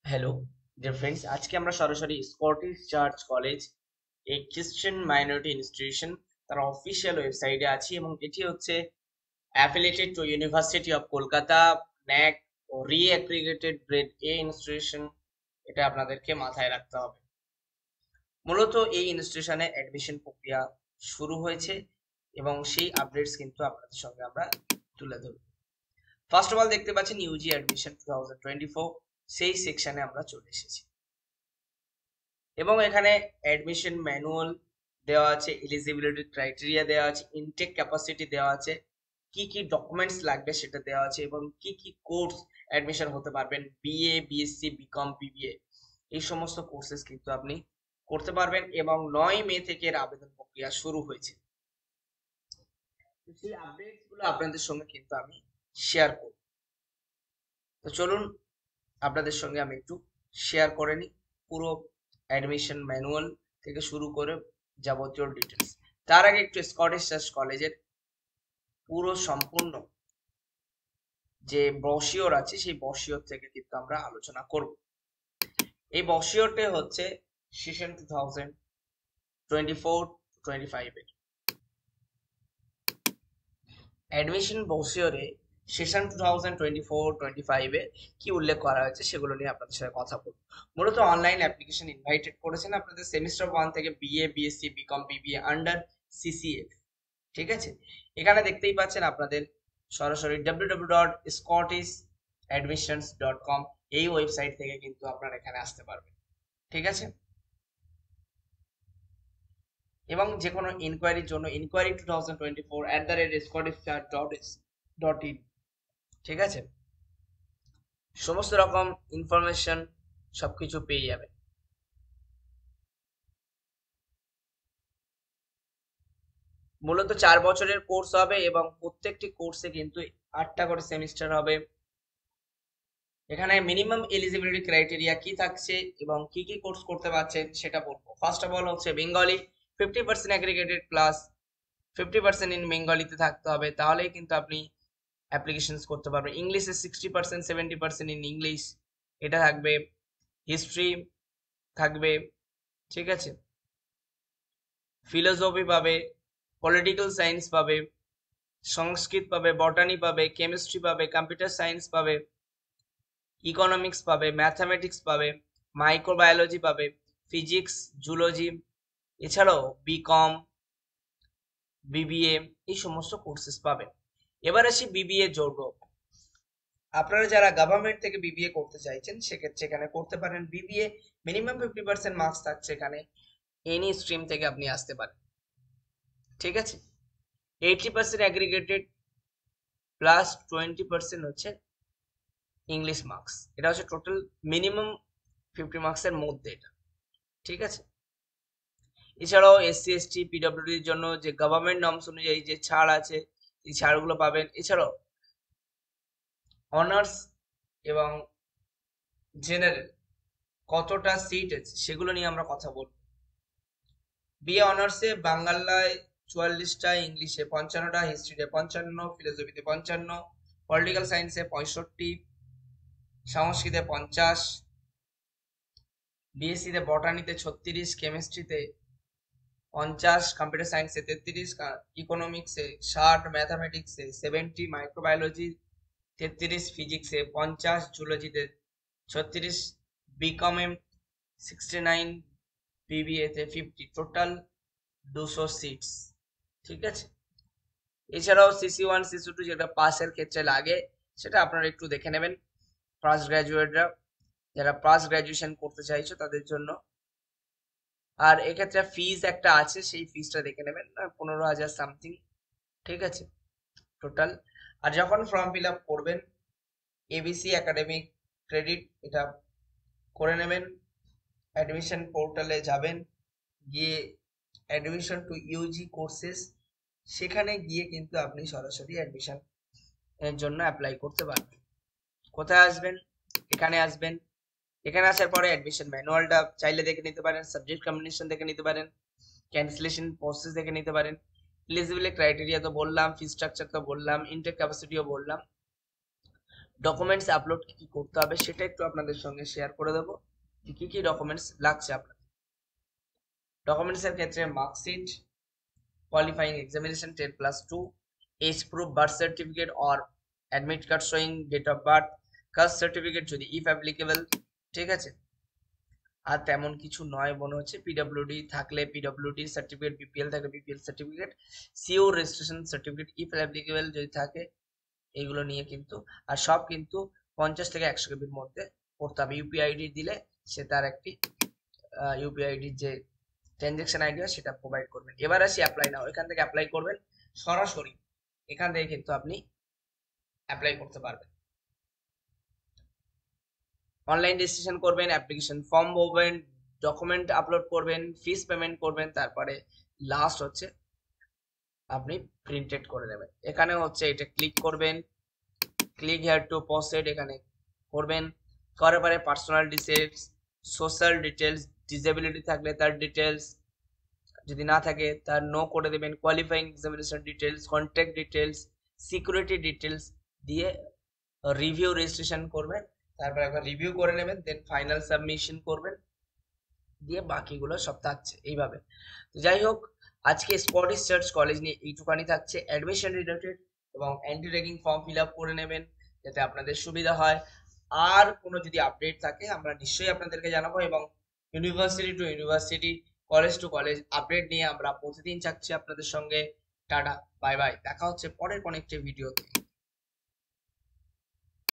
Hello dear friends, আজকে আমরা সরাসরি স্কটিশ চার্চ কলেজ, এই খ্রিস্টান মাইনরিটি ইনস্টিটিউশন, তার অফিসিয়াল ওয়েবসাইটে আছি এবং এটি হচ্ছে affiliated to university of Kolkata, NAAC ও reaccredited grade A institution. এটা আপনাদেরকে মাথায় রাখতে হবে। মূলত এই ইনস্টিটিউশনে অ্যাডমিশন প্রক্রিয়া শুরু হয়েছে এবং সেই আপডেটস কিন্তু আপনাদের সঙ্গে আমরা তুলে ধরব। ফার্স্ট অফ অল দেখতে পাচ্ছেন ইউজি অ্যাডমিশন 2024, সেই সেকশনে আমরা চলে এসেছি এবং এখানে অ্যাডমিশন ম্যানুয়াল দেওয়া আছে, এলিজিবিলিটি ক্রাইটেরিয়া দেওয়া আছে, ইনটেক ক্যাপাসিটি দেওয়া আছে, কি কি ডকুমেন্টস লাগবে সেটা দেওয়া আছে এবং কি কি কোর্স অ্যাডমিশন হতে পারবেন। বিএ, বিএসসি, বিকম, বিবিএ এই সমস্ত কোর্সেস কিন্তু আপনি করতে পারবেন এবং 9 মে থেকে এর আবেদন প্রক্রিয়া শুরু হয়েছে। তো সেই আপডেটস গুলো আপনাদের সঙ্গে কিন্তু আমি শেয়ার করব। তো চলুন আপনাদের সঙ্গে আমি একটু শেয়ার করে নিই পুরো অ্যাডমিশন ম্যানুয়াল থেকে শুরু করে যাবতীয় ডিটেলস। তার আগে একটু স্কটিশ চার্চ কলেজের পুরো সম্পূর্ণ যে ব্রোশিওর আছে সেই ব্রোশিওর থেকে কিন্তু আমরা আলোচনা করব। এই ব্রোশিওরটা হচ্ছে সেশন 2024-25 এর অ্যাডমিশন ব্রোশিওরে সেশন 2024-25 এ কি উল্লেখ করা হয়েছে সেগুলো নিয়ে আপনাদের সাথে কথা বলবো। মূলত অনলাইন অ্যাপ্লিকেশন ইনভাইটেড করেছেন আপনাদের সেমিস্টার 1 থেকে BA, BSc, BCom, BBA under CCF. ঠিক আছে, এখানে দেখতেই পাচ্ছেন আপনাদের সরাসরি www.scottishadmissions.com এই ওয়েবসাইট থেকে কিন্তু আপনারা এখানে আসতে পারবেন। ঠিক আছে, এবং যে কোনো ইনকোয়ারির জন্য inquiry2024@scottishchurch.in, ঠিক আছে, সমস্ত রকম ইনফরমেশন সবকিছু পেয়ে যাবে। মূলত 4 বছরের কোর্স হবে এবং প্রত্যেকটি কোর্সে কিন্তু 8টা করে সেমিস্টার হবে। এখানে মিনিমাম এলিজিবিলিটি ক্রাইটেরিয়া কি থাকছে এবং কি কি কোর্স করতে পারছেন সেটা বলবো। ফার্স্ট অফ অল হচ্ছে বেঙ্গলি 50% অ্যাগ্রিগেটেড প্লাস 50% ইন বেঙ্গলিতে থাকতে হবে, তাহলেই কিন্তু আপনি অ্যাপ্লিকেশনস করতে পারবেন। ইংলিশে 60%, 70% ইন ইংলিশ এটা থাকবে। হিস্ট্রি থাকবে, ঠিক আছে, ফিলোসফি পাবে, পলিটিক্যাল সায়েন্স পাবে, সংস্কৃত পাবে, বটানি পাবে, কেমিস্ট্রি পাবে, কম্পিউটার সায়েন্স পাবে, ইকোনমিক্স পাবে, ম্যাথামেটিক্স পাবে, মাইক্রোবায়োলজি পাবে, ফিজিক্স, জুলজি, এছাড়াও বিকম, বিবিএ এই সমস্ত কোর্সেস পাবেন। এবার আসি বিবিএ যোগ্য। আপনারা যারা গভর্নমেন্ট থেকে বিবিএ করতে চাইছেন সেক্ষেত্রে এখানে করতে পারেন। বিবিএ মিনিমাম 50% মার্কস থাকছে এখানে, এনি স্ট্রিম থেকে আপনি আসতে পারেন। ঠিক আছে, 80% অ্যাগ্রিগেটেড প্লাস 20% হচ্ছে ইংলিশ মার্কস, এটা হচ্ছে টোটাল মিনিমাম 50 মার্কসের মধ্যে এটা। ঠিক আছে, এছাড়াও এসসি, এসটি, পিডব্লিউডির জন্য যে গভর্নমেন্ট নর্মস অনুযায়ী যে ছাড় আছে এই ছাড়গুলো পাবেন। এছাড়াও অনার্স এবং জেনারেল কতটা সিট আছে সেগুলো নিয়ে আমরা কথা বলবো। বিএ অনার্সে বাংলায় 44টা, ইংলিশে 55টা, হিস্ট্রিতে 55, ফিলোসফিতে 55, পলিটিক্যাল সায়েন্সে 65, সংস্কৃতে 50, বিএসসিতে বটানিতে 36, কেমিস্ট্রিতে 50, কম্পিউটার সায়েন্সে 33, ইকোনমিক্সে 60, ম্যাথামেটিক্সে 70, মাইক্রোবায়োলজি 33, ফিজিক্সে 50, জুলজিতে 36, বিকমে 69, বিবিএতে 50, টোটাল 200 সিটস। ঠিক আছে, এছাড়াও সিসি 1, সিসি 2 যেটা পাসের ক্ষেত্রে লাগে সেটা আপনারা একটু দেখে নেবেন। ফার্স্ট গ্রাজুয়েটরা যারা ফার্স্ট গ্রাজুয়েশন করতে চাইছো তাদের জন্য। আর এক্ষেত্রে ফিজ একটা আছে, সেই ফিজটা দেখে নেবেন, 15,000 সামথিং। ঠিক আছে, টোটাল। আর যখন ফর্ম ফিল আপ করবেন এবিসি একাডেমিক ক্রেডিট এটা করে নেবেন। অ্যাডমিশন পোর্টালে যাবেন, গিয়ে অ্যাডমিশন টু ইউজি কোর্সেস, সেখানে গিয়ে কিন্তু আপনি সরাসরি অ্যাডমিশন এর জন্য অ্যাপ্লাই করতে পারবেন। কোথায় আসবেন? এখানে আসবেন। এখানে আসার পরে অ্যাডমিশন ম্যানুয়ালটা চাইলে দেখে নিতে পারেন, সাবজেক্ট কম্বিনেশন দেখে নিতে পারেন, ক্যান্সেলেশন প্রসেস দেখে নিতে পারেন, এলিজিবিলিটি ক্রাইটেরিয়া তো বললাম, ফি স্ট্রাকচার তো বললাম, ইনটেক ক্যাপাসিটিও বললাম। ডকুমেন্টস আপলোড কি করতে হবে সেটা একটু আপনাদের সঙ্গে শেয়ার করে দেবো, কি কি ডকুমেন্টস লাগছে আপনার। ডকুমেন্টস এর ক্ষেত্রে marksheet, qualifying examination 10+2, age proof, birth certificate or admit card showing date of birth, caste certificate যদি if applicable, ঠিক আছে। আর তেমন কিছু নয় মনে হচ্ছে। পিডব্লিউডি থাকলে পিডব্লিউডি সার্টিফিকেট, বিপিএল থাকলে BPL certificate, CO registration certificate if applicable যদি থাকে, এইগুলো নিয়ে কিন্তু। আর সব কিন্তু 50 থেকে 100 কেবির মধ্যে করতে হবে। ইউপিআইডি দিলে সে তার একটি ইউপিআইডির যে ট্রানজ্যাকশন আইডি সেটা প্রোভাইড করবেন। এবার আসি অ্যাপ্লাই নাও, এখান থেকে অ্যাপ্লাই করবেন সরাসরি, এখান থেকে কিন্তু আপনি অ্যাপ্লাই করতে পারবেন। অনলাইন রেজিস্ট্রেশন করবেন, অ্যাপ্লিকেশন ফর্ম ভরবেন, ডকুমেন্ট আপলোড করবেন, ফিস পেমেন্ট করবেন, তারপরে লাস্ট হচ্ছে আপনি প্রিন্টেড করে নেবেন। এখানে হচ্ছে এটা ক্লিক করবেন, ক্লিক হেয়ার টু প্রসিড, এখানে করবেন। করার পরে personal details, social details, disability থাকলে তার ডিটেলস, যদি না থাকে তার নো করে দেবেন। Qualifying examination details, contact details, security details দিয়ে রিভিউ রেজিস্ট্রেশন করবেন। তারপর একবার রিভিউ করে নেবেন, দেন ফাইনাল সাবমিশন করবেন, দিয়ে বাকিগুলো সব থাকছে এইভাবে। তো যাই হোক, আজকে স্কটিশ চার্চ কলেজ নিয়ে এইটুকানি থাকছে অ্যাডমিশন রিলেটেড, এবং anti ragging form fill up করে নেবেন যাতে আপনাদের সুবিধা হয়। আর কোনো যদি আপডেট থাকে আমরা নিশ্চয়ই আপনাদেরকে জানাবো, এবং university two university, college to college update নিয়ে আমরা প্রতিদিন থাকছি আপনাদের সঙ্গে। টাটা, বাই বাই, দেখা হচ্ছে পরের কোনো একটি ভিডিওতে।